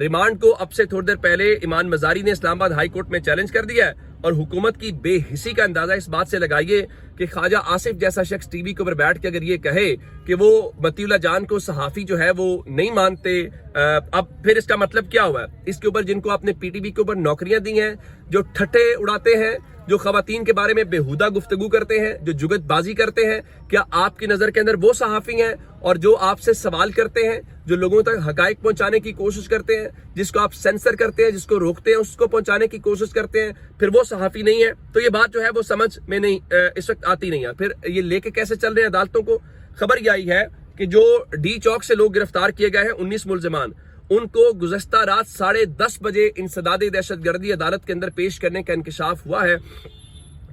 Remand کو اب سے تھوڑی دیر پہلے ایمان مزاری نے اسلام آباد ہائی کورٹ میں چیلنج کر دیا ہے، اور حکومت کی بے حسی کا اندازہ اس بات سے لگائیے کہ خواجہ آصف جیسا شخص ٹی وی کے اوپر بیٹھ کے اگر یہ کہے کہ وہ مطیع اللہ جان کو صحافی جو ہے وہ نہیں مانتے، اب پھر اس کا مطلب کیا ہوا ہے؟ اس کے اوپر جن کو آپ نے پی ٹی وی کے اوپر نوکریاں دی ہیں، جو ٹھٹے اڑاتے ہیں، جو خواتین کے بارے میں بےہودہ گفتگو کرتے ہیں، جو جگت بازی کرتے ہیں، کیا آپ کی نظر کے اندر وہ صحافی ہیں؟ اور جو آپ سے سوال کرتے ہیں، جو لوگوں تک حقائق پہنچانے کی کوشش کرتے ہیں، جس کو آپ سینسر کرتے ہیں، جس کو روکتے ہیں، اس کو پہنچانے کی کوشش کرتے ہیں، پھر وہ صحافی نہیں ہے؟ تو یہ بات جو ہے وہ سمجھ میں نہیں اس وقت آتی نہیں ہے۔ پھر یہ لے کے کیسے چل رہے ہیں عدالتوں کو؟ خبر یہ آئی ہے کہ جو ڈی چوک سے لوگ گرفتار کیے گئے ہیں 19 ملزمان، ان کو گزشتہ رات 10:30 بجے انسداد دہشت گردی عدالت کے اندر پیش کرنے کا انکشاف ہوا ہے۔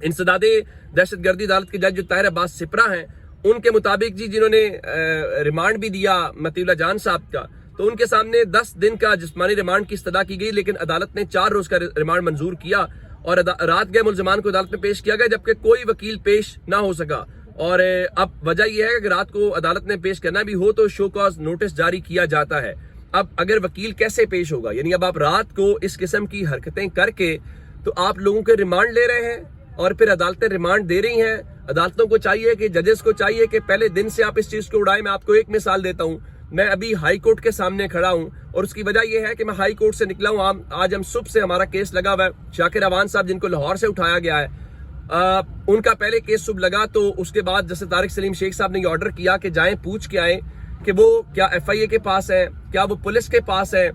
انسداد دہشت گردی عدالت کے جج جو طاہر عباس سپرا ہیں، ان کے مطابق جنہوں نے ریمانڈ بھی دیا مطیع اللہ جان صاحب کا، تو ان کے سامنے 10 دن کا جسمانی ریمانڈ کی استدعا کی گئی، لیکن عدالت نے 4 روز کا ریمانڈ منظور کیا اور رات گئے ملزمان کو عدالت میں پیش کیا گیا، جبکہ کوئی وکیل پیش نہ ہو سکا۔ اور اب وجہ یہ ہے کہ رات کو عدالت نے پیش کرنا بھی ہو تو شو کاز نوٹس جاری کیا جاتا ہے۔ اب اگر وکیل کیسے پیش ہوگا؟ یعنی اب آپ رات کو اس قسم کی حرکتیں کر کے تو آپ لوگوں کے ریمانڈ لے رہے ہیں، اور پھر عدالتیں ریمانڈ دے رہی ہیں۔ عدالتوں کو چاہیے کہ ججز کو چاہیے کہ پہلے دن سے آپ اس چیز کو اڑائیں۔ میں آپ کو ایک مثال دیتا ہوں، میں ابھی ہائی کورٹ کے سامنے کھڑا ہوں، اور اس کی وجہ یہ ہے کہ میں ہائی کورٹ سے نکلا ہوں۔ آج ہم صبح سے ہمارا کیس لگا ہوا ہے، شاکر اوان صاحب جن کو لاہور سے اٹھایا گیا ہے، ان کا پہلے کیس صبح لگا، تو اس کے بعد جیسے طارق سلیم شیخ صاحب نے یہ آرڈر کیا کہ جائیں پوچھ کے آئیں کہ وہ کیا ایف آئی اے کے پاس ہے، کیا وہ پولیس کے پاس ہے،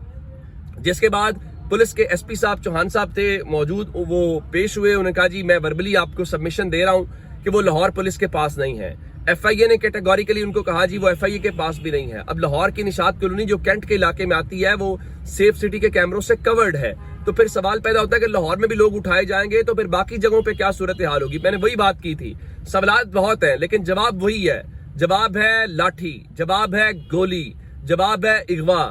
جس کے بعد پولیس کے ایس پی صاحب چوہان صاحب تھے موجود، وہ پیش ہوئے، انہوں نے کہا جی میں وربلی آپ کو سبمیشن دے رہا ہوں کہ وہ لاہور پولیس کے پاس نہیں ہے۔ ایف آئی اے نے کیٹیگوریکلی ان کو کہا جی وہ ایف آئی اے کے پاس بھی نہیں ہے۔ اب لاہور کی نشاط کالونی جو کینٹ کے علاقے میں آتی ہے وہ سیف سٹی کے کیمروں سے کورڈ ہے، تو پھر سوال پیدا ہوتا ہے کہ لاہور میں بھی لوگ اٹھائے جائیں گے تو پھر باقی جگہوں پہ کیا صورتحال ہوگی؟ میں نے وہی بات کی تھی، سوالات بہت ہیں لیکن جواب وہی ہے۔ جواب ہے لاٹھی، جواب ہے گولی، جواب ہے اغوا،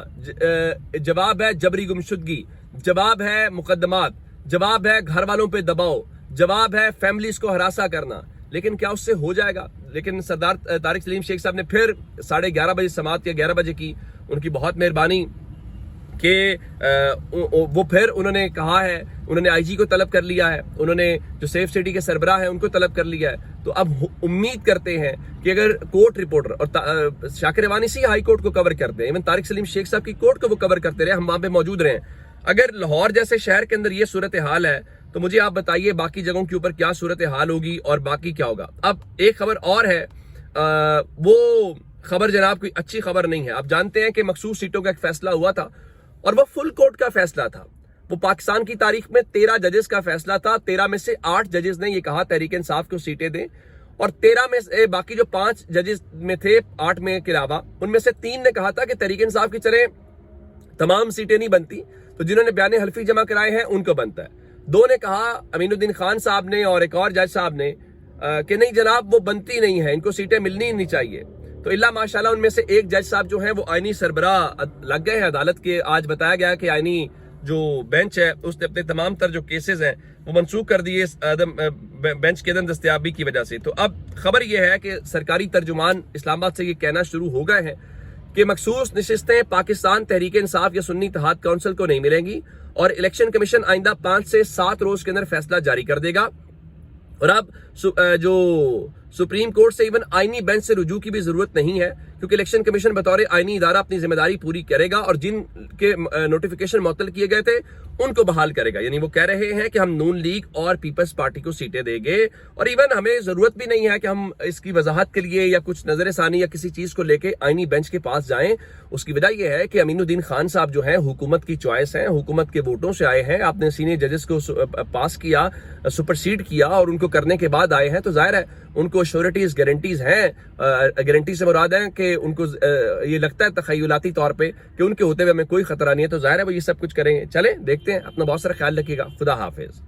جواب ہے جبری گمشدگی، جواب ہے مقدمات، جواب ہے گھر والوں پہ دباؤ، جواب ہے فیملیز کو ہراساں کرنا۔ لیکن کیا اس سے ہو جائے گا؟ لیکن سردار طارق سلیم شیخ صاحب نے پھر 11:30 بجے سماعت یا 11 بجے کی، ان کی بہت مہربانی کہ وہ پھر انہوں نے کہا ہے، انہوں نے آئی جی کو طلب کر لیا ہے، انہوں نے جو سیف سٹی کے سربراہ ہیں ان کو طلب کر لیا ہے۔ تو اب امید کرتے ہیں کہ اگر کورٹ رپورٹر اور شاکر اوان اسی ہائی کورٹ کو کور کرتے ہیں، ایون طارق سلیم شیخ صاحب کی کورٹ کو وہ کور کرتے رہے، ہم وہاں پہ موجود رہے، اگر لاہور جیسے شہر کے اندر یہ صورتحال ہے تو مجھے آپ بتائیے باقی جگہوں کے اوپر کیا صورتحال ہوگی اور باقی کیا ہوگا۔ اب ایک خبر اور ہے، وہ خبر جناب کوئی اچھی خبر نہیں ہے۔ آپ جانتے ہیں کہ مخصوص سیٹوں کا ایک فیصلہ ہوا تھا اور وہ فل کورٹ کا فیصلہ تھا، وہ پاکستان کی تاریخ میں 13 ججز کا فیصلہ تھا۔ 13 میں سے 8 ججز نے یہ کہا تحریک انصاف کو سیٹیں دیں، اور 13 میں سے باقی جو 5 ججز میں تھے 8 میں کے علاوہ، ان میں سے 3 نے کہا تھا کہ تحریک انصاف کی چلیں تمام سیٹیں نہیں بنتی، تو جنہوں نے بیان حلفی جمع کرائے ہیں ان کو بنتا ہے۔ 2 نے کہا، امین الدین خان صاحب نے اور ایک اور جج صاحب نے، کہ نہیں جناب وہ بنتی نہیں ہے، ان کو سیٹیں ملنی ہی نہیں چاہیے۔ تو اللہ ماشاءاللہ ان میں سے ایک جج صاحب جو ہیں وہ آئینی سربراہ لگ گئے ہیں عدالت کے۔ آج بتایا گیا کہ آئینی جو بینچ ہے اس نے اپنے تمام تر جو کیسز ہیں وہ منسوخ کر دیے بینچ کے عدم دستیابی کی وجہ سے۔ تو اب خبر یہ ہے کہ سرکاری ترجمان اسلام آباد سے یہ کہنا شروع ہو گئے ہیں کہ مخصوص نشستیں پاکستان تحریک انصاف یا سنی اتحاد کونسل کو نہیں ملیں گی، اور الیکشن کمیشن آئندہ 5 سے 7 روز کے اندر فیصلہ جاری کر دے گا۔ اور اب جو سپریم کورٹ سے ایون آئینی بینچ سے رجوع کی بھی ضرورت نہیں ہے، کیونکہ الیکشن کمیشن بطور آئینی ادارہ اپنی ذمہ داری پوری کرے گا، اور جن کے نوٹیفیکیشن معطل کیے گئے تھے ان کو بحال کرے گا۔ یعنی وہ کہہ رہے ہیں کہ ہم نون لیگ اور پیپلز پارٹی کو سیٹیں دیں گے، اور ایون ہمیں ضرورت بھی نہیں ہے کہ ہم اس کی وضاحت کے لیے یا کچھ نظر ثانی یا کسی چیز کو لے کے آئینی بینچ کے پاس جائیں۔ اس کی وجہ یہ ہے کہ امین الدین خان صاحب جو ہیں حکومت کی چوائس ہیں، حکومت کے ووٹوں سے آئے ہیں، آپ نے سینئر ججز کو پاس کیا، سپرسیڈ کیا اور ان کو کرنے کے بعد آئے ہیں، تو ظاہر ہے ان کو شیورٹیز گارنٹیز ہیں۔ گارنٹی سے مراد ہے کہ ان کو یہ لگتا ہے تخیلاتی طور پہ کہ ان کے ہوتے ہوئے ہمیں کوئی خطرہ نہیں ہے، تو ظاہر ہے وہ یہ سب کچھ کریں گے۔ چلیں دیکھتے ہیں، اپنا بہت سارا خیال رکھیے گا۔ خدا حافظ۔